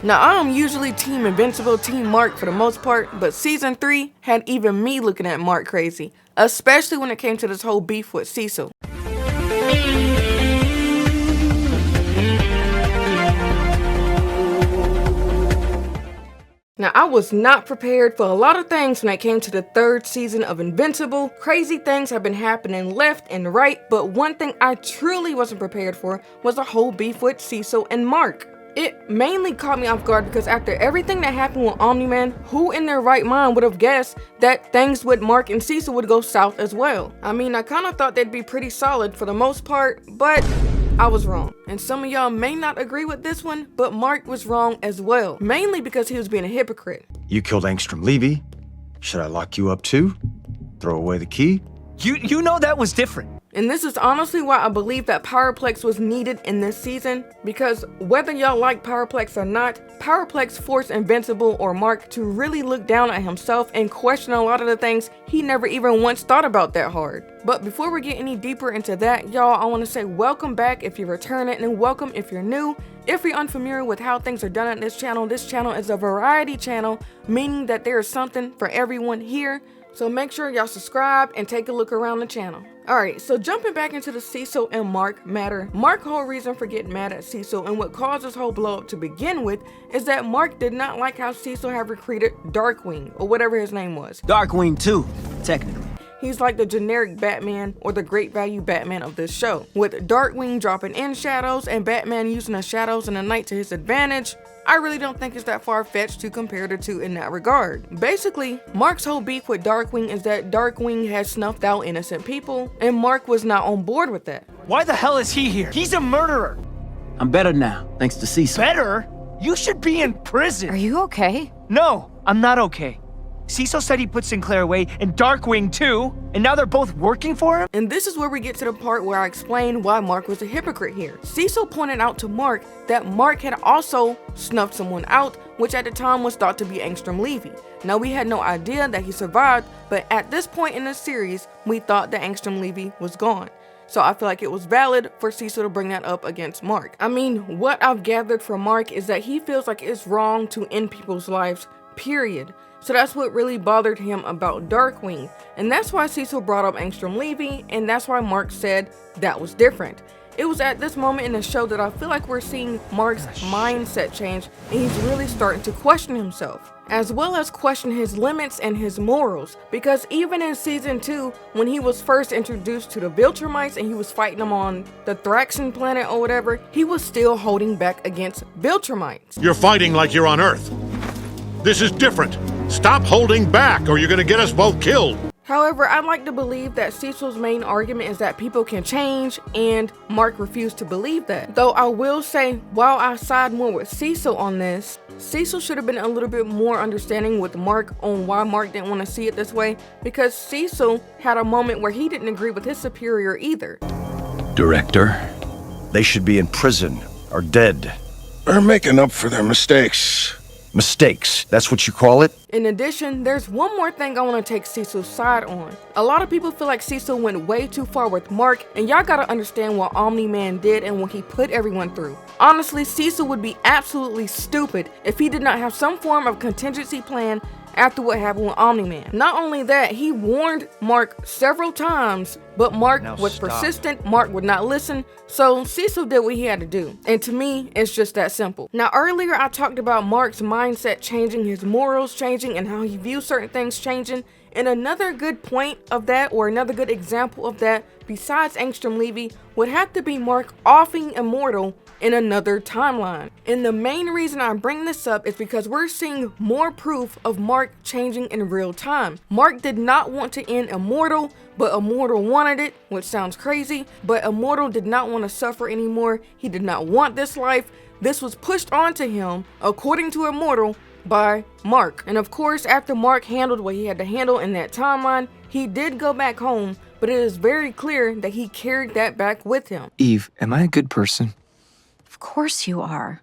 Now, I'm usually Team Invincible, Team Mark for the most part, but Season 3 had even me looking at Mark crazy, especially when it came to this whole beef with Cecil. Now, I was not prepared for a lot of things when it came to the third season of Invincible. Crazy things have been happening left and right, but one thing I truly wasn't prepared for was the whole beef with Cecil and Mark. It mainly caught me off guard because after everything that happened with Omni-Man, who in their right mind would have guessed that things with Mark and Cecil would go south as well? I mean, I kind of thought they'd be pretty solid for the most part, but I was wrong. And some of y'all may not agree with this one, but Mark was wrong as well, mainly because he was being a hypocrite. You killed Angstrom Levy. Should I lock you up too? Throw away the key? You know that was different. And this is honestly why I believe that Powerplex was needed in this season, because whether y'all like Powerplex or not, Powerplex forced Invincible or Mark to really look down at himself and question a lot of the things he never even once thought about that hard. But before we get any deeper into that, y'all, I want to say welcome back if you're returning, and welcome if you're new. If you're unfamiliar with how things are done at this channel is a variety channel, meaning that there is something for everyone here. So make sure y'all subscribe and take a look around the channel. Alright, so jumping back into the Cecil and Mark matter, Mark's whole reason for getting mad at Cecil and what caused this whole blow up to begin with is that Mark did not like how Cecil had recruited Darkwing, or whatever his name was. Darkwing 2, technically. He's like the generic Batman or the great value Batman of this show, with Darkwing dropping in shadows and Batman using the shadows in the night to his advantage. I really don't think it's that far-fetched to compare the two in that regard. Basically, Mark's whole beef with Darkwing is that Darkwing has snuffed out innocent people, and Mark was not on board with that. Why the hell is he here? He's a murderer. I'm better now, thanks to Cecil. Better? You should be in prison. Are you okay? No, I'm not okay. Cecil said he put Sinclair away, and Darkwing too, and now they're both working for him? And this is where we get to the part where I explain why Mark was a hypocrite here. Cecil pointed out to Mark that Mark had also snuffed someone out, which at the time was thought to be Angstrom Levy. Now, we had no idea that he survived, but at this point in the series, we thought that Angstrom Levy was gone. So I feel like it was valid for Cecil to bring that up against Mark. I mean, what I've gathered from Mark is that he feels like it's wrong to end people's lives, period. So that's what really bothered him about Darkwing, and that's why Cecil brought up Angstrom Levy, and that's why Mark said that was different. It was at this moment in the show that I feel like we're seeing Mark's mindset change, and he's really starting to question himself, as well as question his limits and his morals, because even in Season 2, when he was first introduced to the Viltrumites and he was fighting them on the Thraxan planet or whatever, he was still holding back against Viltrumites. You're fighting like you're on Earth. This is different. Stop holding back or you're gonna get us both killed. However, I'd like to believe that Cecil's main argument is that people can change, and Mark refused to believe that. Though I will say, while I side more with Cecil on this, Cecil should have been a little bit more understanding with Mark on why Mark didn't want to see it this way, because Cecil had a moment where he didn't agree with his superior either. Director, they should be in prison or dead. They're making up for their mistakes. Mistakes, that's what you call it? In addition, there's one more thing I want to take Cecil's side on. A lot of people feel like Cecil went way too far with Mark, and y'all gotta understand what Omni-Man did and what he put everyone through. Honestly, Cecil would be absolutely stupid if he did not have some form of contingency plan after what happened with Omni-Man. Not only that, he warned Mark several times, but Mark was persistent, Mark would not listen, so Cecil did what he had to do. And to me, it's just that simple. Now, earlier I talked about Mark's mindset changing, his morals changing, and how he views certain things changing. And another good point of that, or another good example of that, besides Angstrom Levy, would have to be Mark offing Immortal in another timeline. And the main reason I bring this up is because we're seeing more proof of Mark changing in real time. Mark did not want to end Immortal, but Immortal wanted it, which sounds crazy, but Immortal did not want to suffer anymore. He did not want this life. This was pushed onto him, according to Immortal, by Mark. And of course, after Mark handled what he had to handle in that timeline, he did go back home, but it is very clear that he carried that back with him. Eve, am I a good person? Of course you are.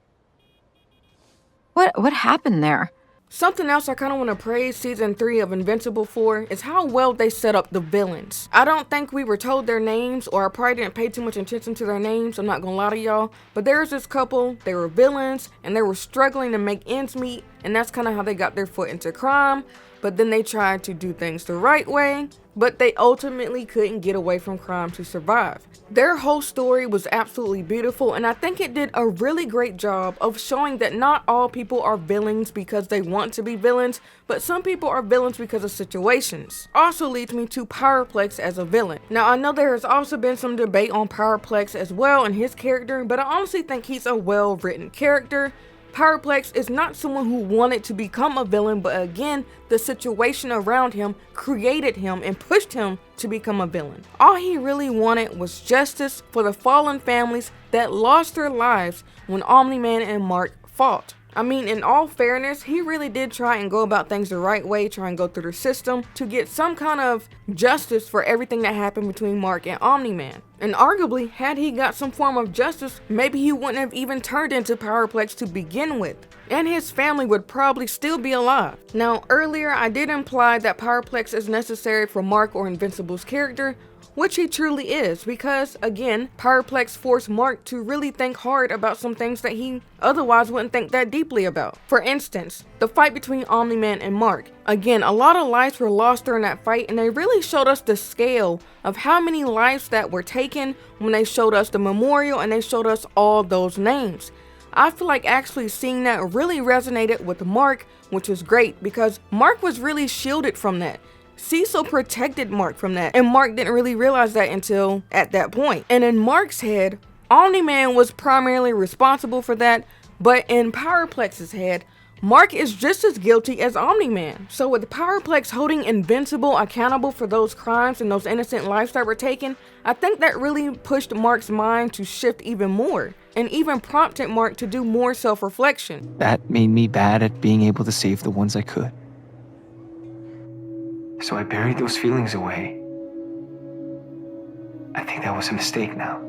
What happened there? Something else I kind of want to praise season 3 of Invincible for is how well they set up the villains. I don't think we were told their names, or I probably didn't pay too much attention to their names, I'm not gonna lie to y'all, but there's this couple, they were villains, and they were struggling to make ends meet, and that's kind of how they got their foot into crime, but then they tried to do things the right way, but they ultimately couldn't get away from crime to survive. Their whole story was absolutely beautiful, and I think it did a really great job of showing that not all people are villains because they want to be villains, but some people are villains because of situations. Also leads me to Powerplex as a villain. Now I know there has also been some debate on Powerplex as well and his character, but I honestly think he's a well-written character. Powerplex is not someone who wanted to become a villain, but again, the situation around him created him and pushed him to become a villain. All he really wanted was justice for the fallen families that lost their lives when Omni-Man and Mark fought. I mean, in all fairness, he really did try and go about things the right way, try and go through the system to get some kind of justice for everything that happened between Mark and Omni-Man. And arguably, had he got some form of justice, maybe he wouldn't have even turned into Powerplex to begin with, and his family would probably still be alive. Now, earlier I did imply that Powerplex is necessary for Mark or Invincible's character, which he truly is, because again, Powerplex forced Mark to really think hard about some things that he otherwise wouldn't think that deeply about. For instance, the fight between Omni-Man and Mark. Again, a lot of lives were lost during that fight, and they really showed us the scale of how many lives that were taken when they showed us the memorial and they showed us all those names. I feel like actually seeing that really resonated with Mark, which was great because Mark was really shielded from that. Cecil protected Mark from that, and Mark didn't really realize that until at that point. And in Mark's head, Omni-Man was primarily responsible for that, but in Powerplex's head, Mark is just as guilty as Omni-Man. So with Powerplex holding Invincible accountable for those crimes and those innocent lives that were taken, I think that really pushed Mark's mind to shift even more, and even prompted Mark to do more self-reflection. That made me bad at being able to save the ones I could. So I buried those feelings away. I think that was a mistake now.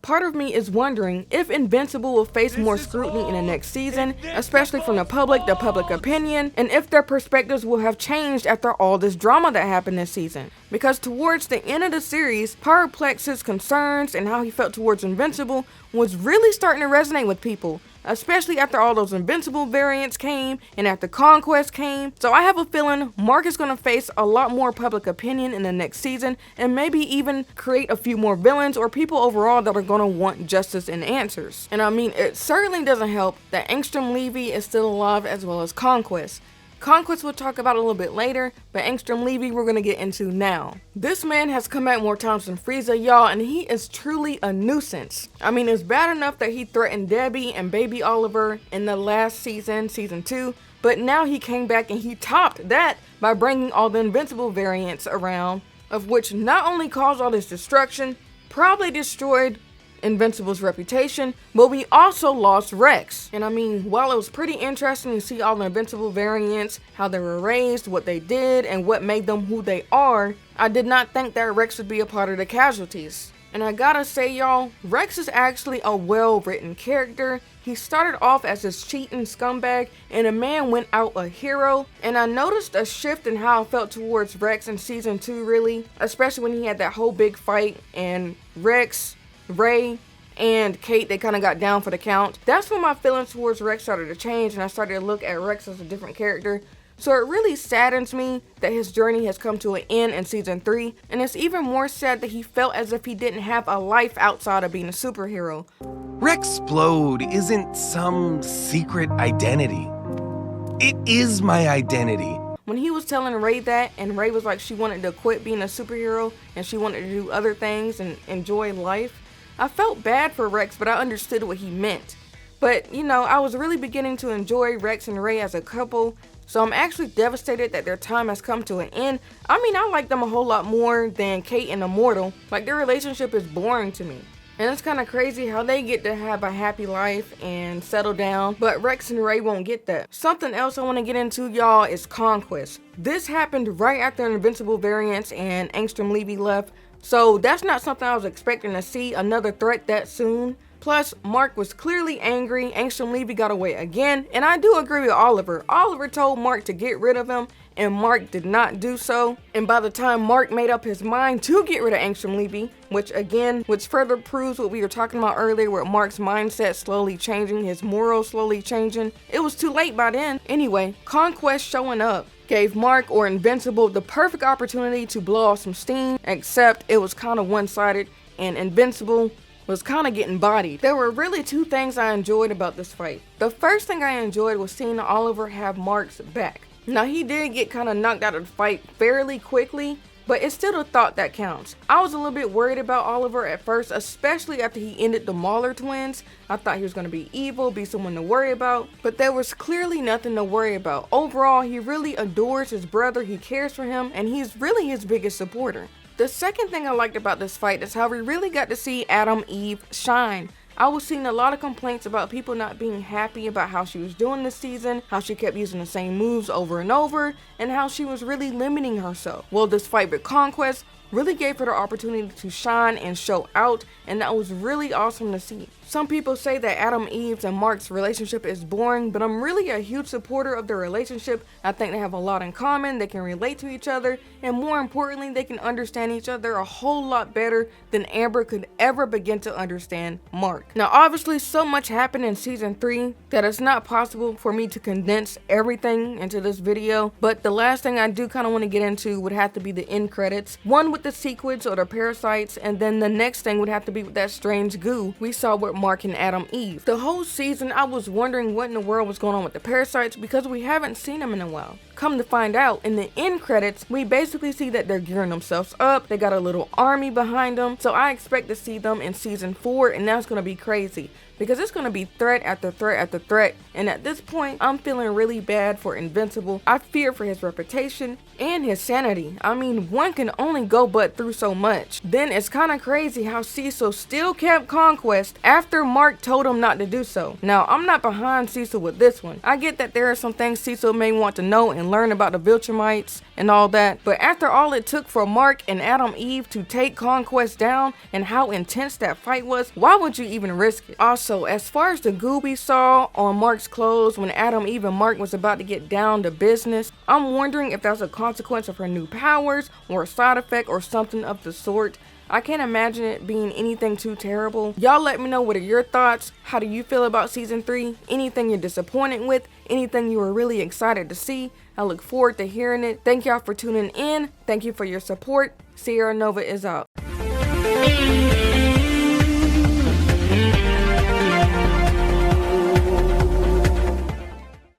Part of me is wondering if Invincible will face more scrutiny in the next season, especially from the public opinion, and if their perspectives will have changed after all this drama that happened this season. Because towards the end of the series, Powerplex's concerns and how he felt towards Invincible was really starting to resonate with people, especially after all those Invincible variants came and after Conquest came. So I have a feeling Mark is going to face a lot more public opinion in the next season, and maybe even create a few more villains or people overall that are going to want justice and answers. And I mean, it certainly doesn't help that Angstrom Levy is still alive, as well as Conquest. Conquest we'll talk about a little bit later, but Angstrom Levy we're gonna get into now. This man has come out more times than Frieza, y'all, and he is truly a nuisance. I mean, it's bad enough that he threatened Debbie and Baby Oliver in the last season, season 2, but now he came back and he topped that by bringing all the Invincible variants around, of which not only caused all this destruction, probably destroyed Invincible's reputation, but we also lost Rex. And I mean, while it was pretty interesting to see all the Invincible variants, how they were raised, what they did, and what made them who they are, I did not think that Rex would be a part of the casualties. And I gotta say, y'all, Rex is actually a well-written character. He started off as this cheating scumbag, and the man went out a hero. And I noticed a shift in how I felt towards Rex in season 2, really, especially when he had that whole big fight, and Rex, Ray, and Kate, they kind of got down for the count. That's when my feelings towards Rex started to change, and I started to look at Rex as a different character. So it really saddens me that his journey has come to an end in season 3, and it's even more sad that he felt as if he didn't have a life outside of being a superhero. Rexplode isn't some secret identity. It is my identity. When he was telling Ray that, and Ray was like she wanted to quit being a superhero and she wanted to do other things and enjoy life, I felt bad for Rex, but I understood what he meant. But, you know, I was really beginning to enjoy Rex and Ray as a couple, so I'm actually devastated that their time has come to an end. I mean, I like them a whole lot more than Kate and Immortal. Like, their relationship is boring to me. And it's kind of crazy how they get to have a happy life and settle down, but Rex and Ray won't get that. Something else I want to get into, y'all, is Conquest. This happened right after Invincible variants and Angstrom Levy left, so that's not something I was expecting to see, another threat that soon. Plus, Mark was clearly angry. Angstrom Levy got away again, and I do agree with Oliver. Oliver told Mark to get rid of him, and Mark did not do so. And by the time Mark made up his mind to get rid of Angstrom Levy, which further proves what we were talking about earlier with Mark's mindset slowly changing, his morals slowly changing, it was too late by then. Anyway, Conquest showing up gave Mark or Invincible the perfect opportunity to blow off some steam, except it was kind of one-sided and Invincible was kind of getting bodied. There were really two things I enjoyed about this fight. The first thing I enjoyed was seeing Oliver have Mark's back. Now he did get kind of knocked out of the fight fairly quickly, but it's still the thought that counts. I was a little bit worried about Oliver at first, especially after he ended the Mauler twins. I thought he was going to be evil, be someone to worry about, but there was clearly nothing to worry about. Overall, he really adores his brother, he cares for him, and he's really his biggest supporter. The second thing I liked about this fight is how we really got to see Adam Eve shine. I was seeing a lot of complaints about people not being happy about how she was doing this season, how she kept using the same moves over and over, and how she was really limiting herself. Well, this fight with Conquest really gave her the opportunity to shine and show out, and that was really awesome to see. Some people say that Adam Eve's and Mark's relationship is boring, but I'm really a huge supporter of their relationship. I think they have a lot in common, they can relate to each other, and more importantly, they can understand each other a whole lot better than Amber could ever begin to understand Mark. Now obviously so much happened in season 3 that it's not possible for me to condense everything into this video, but the last thing I do kind of want to get into would have to be the end credits. One with the sequence or the parasites, and then the next thing would have to be with that strange goo we saw with Mark and Adam Eve. The whole season I was wondering what in the world was going on with the parasites because we haven't seen them in a while. Come to find out, in the end credits, we basically see that they're gearing themselves up, they got a little army behind them, so I expect to see them in season 4, and that's going to be crazy. Because it's going to be threat after threat after threat, and at this point, I'm feeling really bad for Invincible. I fear for his reputation and his sanity. I mean, one can only go but through so much. Then it's kind of crazy how Cecil still kept Conquest after Mark told him not to do so. Now, I'm not behind Cecil with this one. I get that there are some things Cecil may want to know and learn about the Viltrumites and all that, but after all it took for Mark and Adam Eve to take Conquest down and how intense that fight was, why would you even risk it? Also, as far as the goo we saw on Mark's clothes when Adam Eve and Mark was about to get down to business, I'm wondering if that's a consequence of her new powers or a side effect or something of the sort. I can't imagine it being anything too terrible. Y'all let me know what are your thoughts. How do you feel about season 3? Anything you're disappointed with? Anything you were really excited to see? I look forward to hearing it. Thank y'all for tuning in. Thank you for your support. Sierra Nova is out.